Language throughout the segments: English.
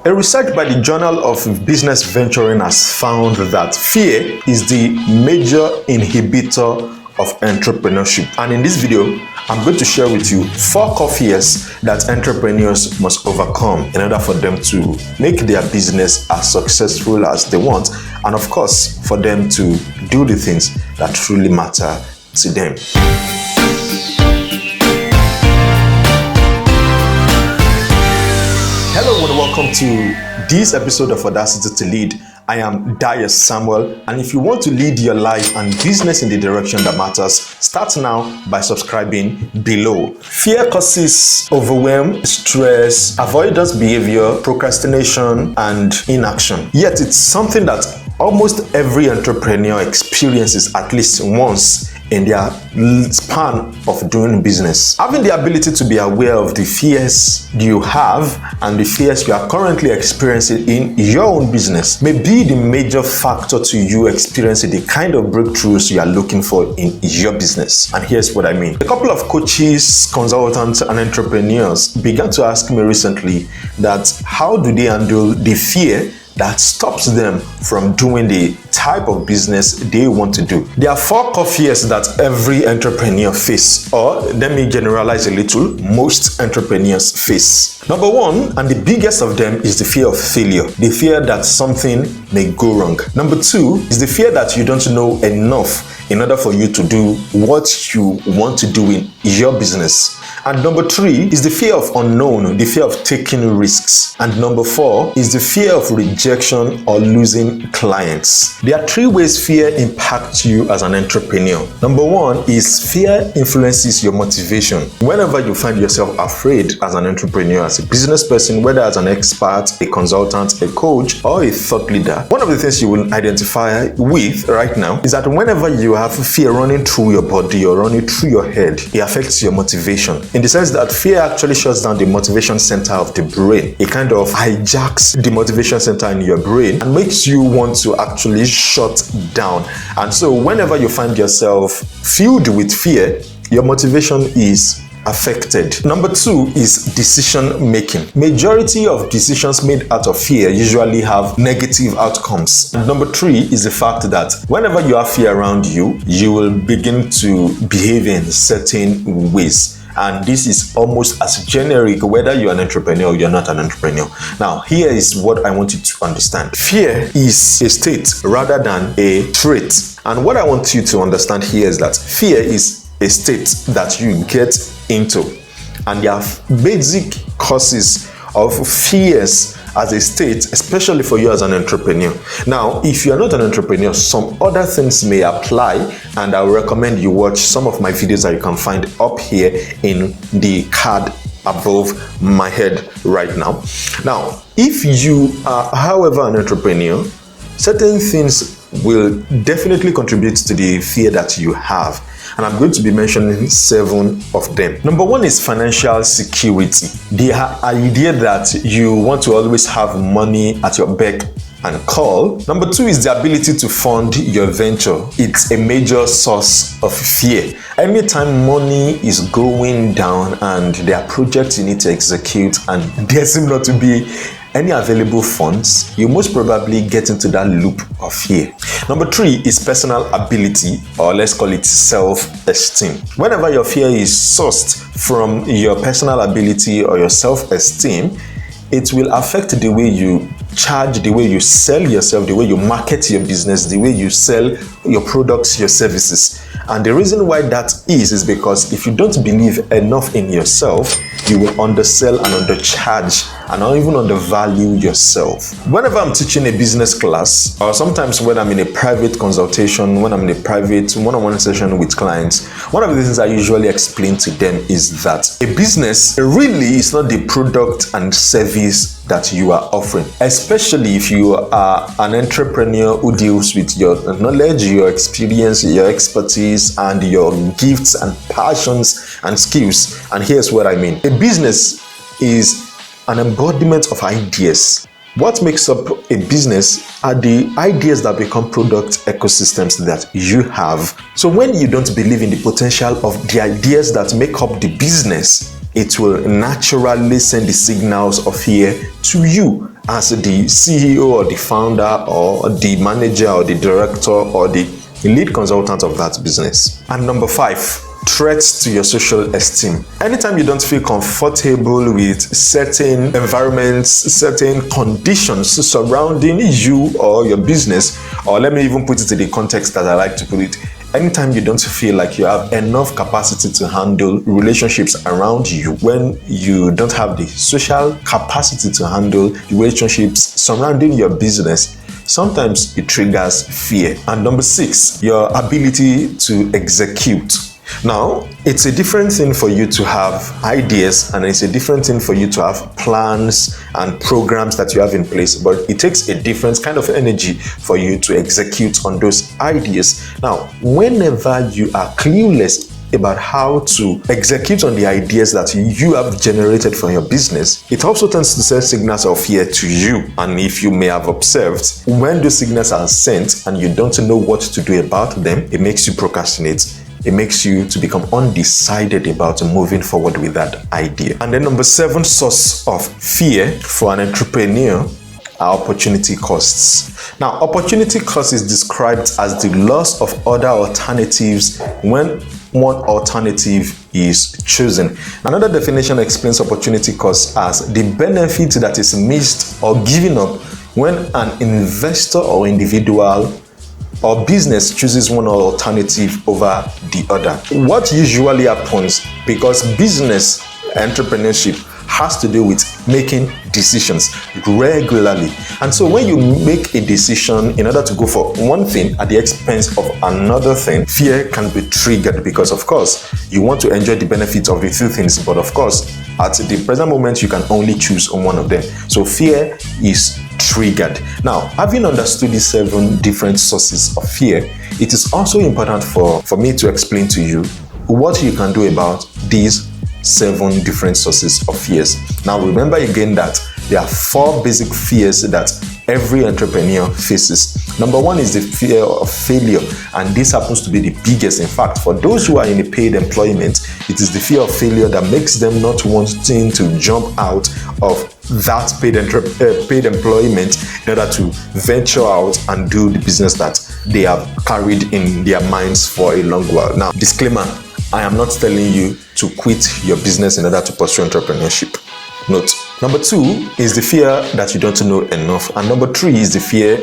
A research by the Journal of Business Venturing has found that fear is the major inhibitor of entrepreneurship. And in this video, I'm going to share with you 4 core fears that entrepreneurs must overcome in order for them to make their business as successful as they want, and of course, for them to do the things that truly matter to them. Hello and welcome to this episode of Audacity to Lead. I am Dayo Samuel, and if you want to lead your life and business in the direction that matters, start now by subscribing below. Fear causes overwhelm, stress, avoidance behavior, procrastination, and inaction. Yet it's something that almost every entrepreneur experiences at least once in their span of doing business. Having the ability to be aware of the fears you have and the fears you are currently experiencing in your own business may be the major factor to you experiencing the kind of breakthroughs you are looking for in your business. And here's what I mean. A couple of coaches, consultants, and entrepreneurs began to ask me recently that how do they handle the fear that stops them from doing the type of business they want to do. There are 4 core fears that every entrepreneur faces, or let me generalize a little, most entrepreneurs face. Number 1, and the biggest of them, is the fear of failure, the fear that something may go wrong. Number 2 is the fear that you don't know enough in order for you to do what you want to do in your business. And number 3 is the fear of unknown, the fear of taking risks. And number 4 is the fear of rejection or losing clients. There are 3 ways fear impacts you as an entrepreneur. Number 1 is fear influences your motivation. Whenever you find yourself afraid as an entrepreneur, as a business person, whether as an expert, a consultant, a coach, or a thought leader, one of the things you will identify with right now is that whenever you have fear running through your body or running through your head, it affects your motivation. In the sense that fear actually shuts down the motivation center of the brain. It kind of hijacks the motivation center in your brain and makes you want to actually shut down. And so whenever you find yourself filled with fear, your motivation is affected. Number 2 is decision making. Majority of decisions made out of fear usually have negative outcomes. And number 3 is the fact that whenever you have fear around you, you will begin to behave in certain ways. And this is almost as generic whether you're an entrepreneur or you're not an entrepreneur. Now, here is what I want you to understand. Fear is a state rather than a trait. And what I want you to understand here is that fear is a state that you get into. And there are basic causes of fears as a state, especially for you as an entrepreneur. Now, if you're not an entrepreneur, some other things may apply, and I will recommend you watch some of my videos that you can find up here in the card above my head right now. Now, if you are, however, an entrepreneur, certain things will definitely contribute to the fear that you have. And I'm going to be mentioning 7 of them. Number 1 is financial security. The idea that you want to always have money at your beck and call. Number 2 is the ability to fund your venture. It's a major source of fear. Anytime money is going down and there are projects you need to execute and there seem not to be any available funds, you most probably get into that loop of fear. Number 3 is personal ability, or let's call it self-esteem. Whenever your fear is sourced from your personal ability or your self-esteem, it will affect the way you charge, the way you sell yourself, the way you market your business, the way you sell your products, your services. And the reason why that is because if you don't believe enough in yourself, you will undersell and undercharge and not even undervalue yourself. Whenever I'm teaching a business class, or sometimes when I'm in a private consultation, when I'm in a private one-on-one session with clients, one of the things I usually explain to them is that a business really is not the product and service that you are offering, especially if you are an entrepreneur who deals with your knowledge, your experience, your expertise, and your gifts and passions and skills. And here's what I mean. A business is an embodiment of ideas. What makes up a business are the ideas that become product ecosystems that you have. So when you don't believe in the potential of the ideas that make up the business, it will naturally send the signals of fear to you. as the CEO or the founder or the manager or the director or the lead consultant of that business. And number 5, threats to your social esteem. Anytime you don't feel comfortable with certain environments, certain conditions surrounding you or your business, or let me even put it in the context that I like to put it, anytime you don't feel like you have enough capacity to handle relationships around you, when you don't have the social capacity to handle relationships surrounding your business, sometimes it triggers fear. And number 6, your ability to execute. Now, it's a different thing for you to have ideas, and it's a different thing for you to have plans and programs that you have in place, but it takes a different kind of energy for you to execute on those ideas. Now, whenever you are clueless about how to execute on the ideas that you have generated for your business, it also tends to send signals of fear to you. And if you may have observed, when those signals are sent and you don't know what to do about them, it makes you procrastinate. It makes you to become undecided about moving forward with that idea. And then number 7 source of fear for an entrepreneur are opportunity costs. Now, opportunity cost is described as the loss of other alternatives when one alternative is chosen. Another definition explains opportunity cost as the benefit that is missed or given up when an investor or individual or business chooses one alternative over the other. What usually happens, because business entrepreneurship has to do with making decisions regularly, and so when you make a decision in order to go for one thing at the expense of another thing, fear can be triggered, because of course you want to enjoy the benefits of the two things, but of course at the present moment you can only choose one of them, so fear is triggered. Now, having understood these 7 different sources of fear, it is also important for me to explain to you what you can do about these 7 different sources of fears. Now, remember again that there are 4 basic fears that every entrepreneur faces. Number 1 is the fear of failure, and this happens to be the biggest. In fact, for those who are in a paid employment, it is the fear of failure that makes them not wanting to jump out of that paid employment in order to venture out and do the business that they have carried in their minds for a long while. Now, disclaimer, I am not telling you to quit your business in order to pursue entrepreneurship. Note. Number 2 is the fear that you don't know enough. And number 3 is the fear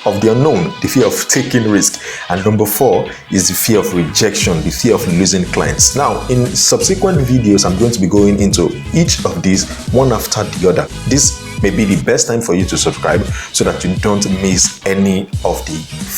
of the unknown, the fear of taking risk. And number 4 is the fear of rejection, the fear of losing clients. Now, in subsequent videos, I'm going to be going into each of these one after the other. This may be the best time for you to subscribe so that you don't miss any of the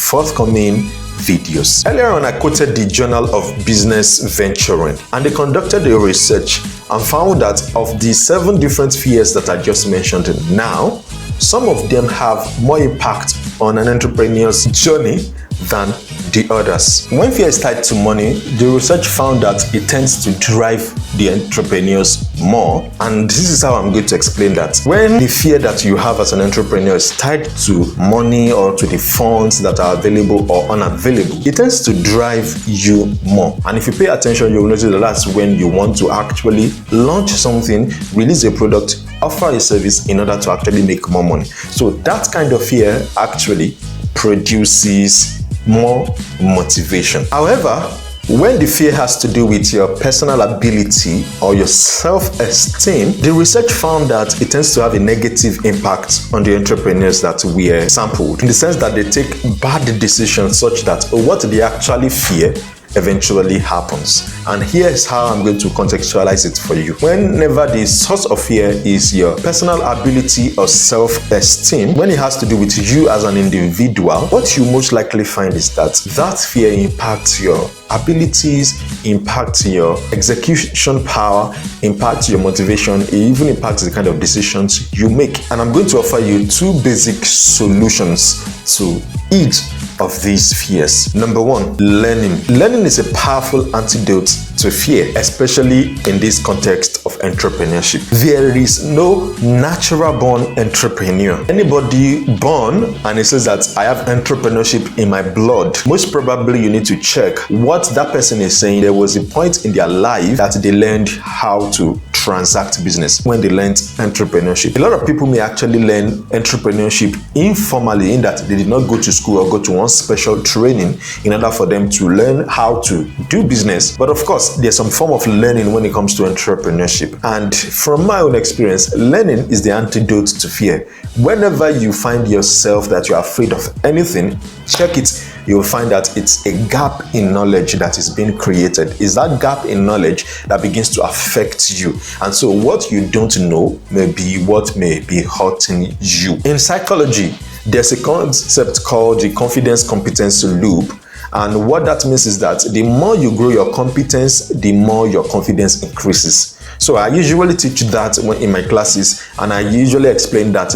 forthcoming videos. Earlier on, I quoted the Journal of Business Venturing, and they conducted a research and found that of the 7 different fears that I just mentioned now, some of them have more impact on an entrepreneur's journey than the others. When fear is tied to money, the research found that it tends to drive the entrepreneurs more, and this is how I'm going to explain that. When the fear that you have as an entrepreneur is tied to money or to the funds that are available or unavailable, it tends to drive you more. And if you pay attention, you'll notice that that's when you want to actually launch something, release a product, offer a service in order to actually make more money. So that kind of fear actually produces more motivation. However, when the fear has to do with your personal ability or your self-esteem, the research found that it tends to have a negative impact on the entrepreneurs that were sampled, in the sense that they take bad decisions such that what they actually fear eventually happens. And here's how I'm going to contextualize it for you. Whenever the source of fear is your personal ability or self-esteem, when it has to do with you as an individual, what you most likely find is that that fear impacts your abilities, impacts your execution power, impacts your motivation, it even impacts the kind of decisions you make. And I'm going to offer you 2 basic solutions to each of these fears. Number one, learning. Learning is a powerful antidote to fear, especially in this context of entrepreneurship. There is no natural born entrepreneur. Anybody born and it says that I have entrepreneurship in my blood, most probably you need to check what that person is saying. There was a point in their life that they learned how to transact business when they learned entrepreneurship. A lot of people may actually learn entrepreneurship informally, in that they did not go to school or go to one special training in order for them to learn how to do business. But of course, there's some form of learning when it comes to entrepreneurship. And from my own experience, learning is the antidote to fear. Whenever you find yourself that you're afraid of anything, check it. You'll find that it's a gap in knowledge that is being created. It's that gap in knowledge that begins to affect you. And so what you don't know may be what may be hurting you. In psychology, there's a concept called the confidence-competence loop. And what that means is that the more you grow your competence, the more your confidence increases. So I usually teach that in my classes, and I usually explain that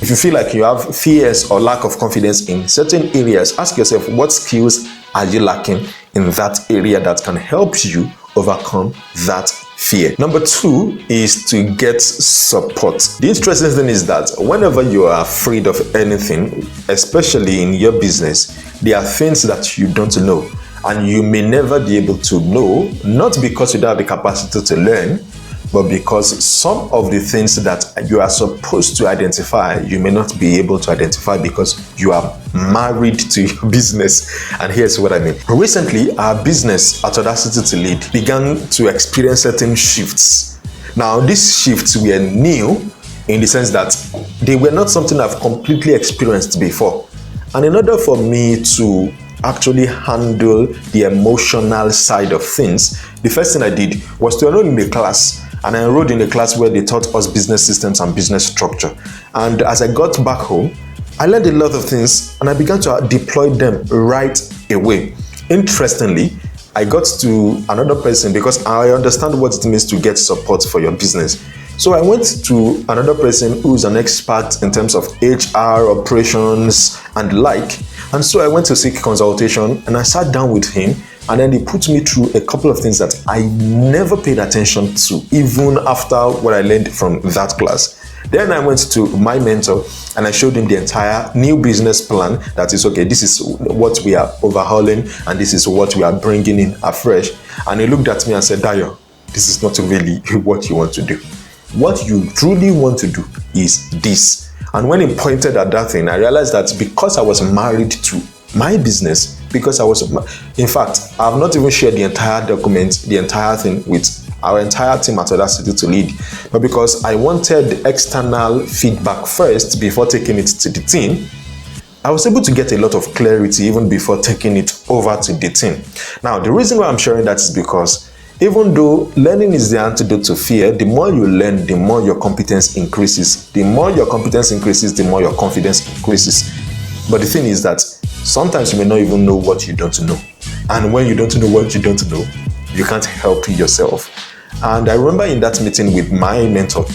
if you feel like you have fears or lack of confidence in certain areas, ask yourself, what skills are you lacking in that area that can help you overcome that fear? Number two is to get support. The interesting thing is that whenever you are afraid of anything, especially in your business, there are things that you don't know, and you may never be able to know, not because you don't have the capacity to learn, but because some of the things that you are supposed to identify, you may not be able to identify because you are married to your business. And here's what I mean. Recently, our business at Audacity to Lead began to experience certain shifts. Now, these shifts were new in the sense that they were not something I've completely experienced before. And in order for me to actually handle the emotional side of things, the first thing I did was to enroll in the class. And I enrolled in a class where they taught us business systems and business structure. And as I got back home, I learned a lot of things and I began to deploy them right away. Interestingly, I got to another person because I understand what it means to get support for your business. So I went to another person who's an expert in terms of HR, operations, and the like. And so I went to seek consultation and I sat down with him. And then he put me through a couple of things that I never paid attention to, even after what I learned from that class. Then I went to my mentor and I showed him the entire new business plan. That is, okay, this is what we are overhauling and this is what we are bringing in afresh. And he looked at me and said, Dayo, this is not really what you want to do. What you truly want to do is this. And when he pointed at that thing, I realized that because I was married to my business, because in fact, I've not even shared the entire document, the entire thing with our entire team at Audacity to Lead, but because I wanted the external feedback first before taking it to the team, I was able to get a lot of clarity even before taking it over to the team. Now, the reason why I'm sharing that is because even though learning is the antidote to fear, the more you learn, the more your competence increases. The more your competence increases, the more your confidence increases. But the thing is that sometimes you may not even know what you don't know. And when you don't know what you don't know, you can't help yourself. And I remember in that meeting with my mentor,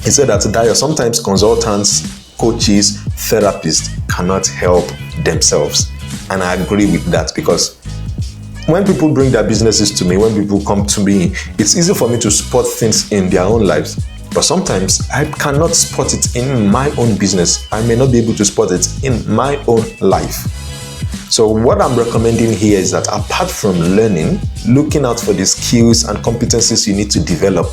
he said that Dayo, sometimes consultants, coaches, therapists cannot help themselves. And I agree with that, because when people bring their businesses to me, when people come to me, it's easy for me to spot things in their own lives. But sometimes I cannot spot it in my own business. I may not be able to spot it in my own life. So what I'm recommending here is that apart from learning, looking out for the skills and competencies you need to develop,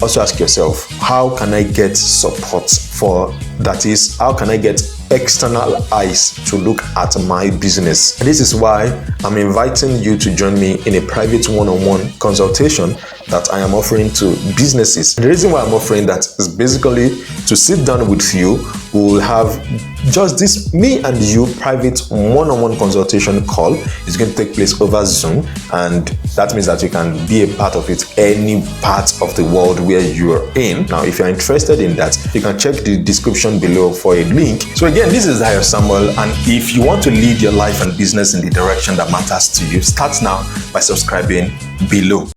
also ask yourself, how can I get support for that? Is, how can I get external eyes to look at my business? And this is why I'm inviting you to join me in a private one-on-one consultation that I am offering to businesses. The reason why I'm offering that is basically to sit down with you. We will have just this me and you private one-on-one consultation call. It's going to take place over Zoom, and that means that you can be a part of it any part of the world where you are in. Now, if you're interested in that, you can check the description below for a link. So again, this is Dayo Samuel, and if you want to lead your life and business in the direction that matters to you, start now by subscribing below.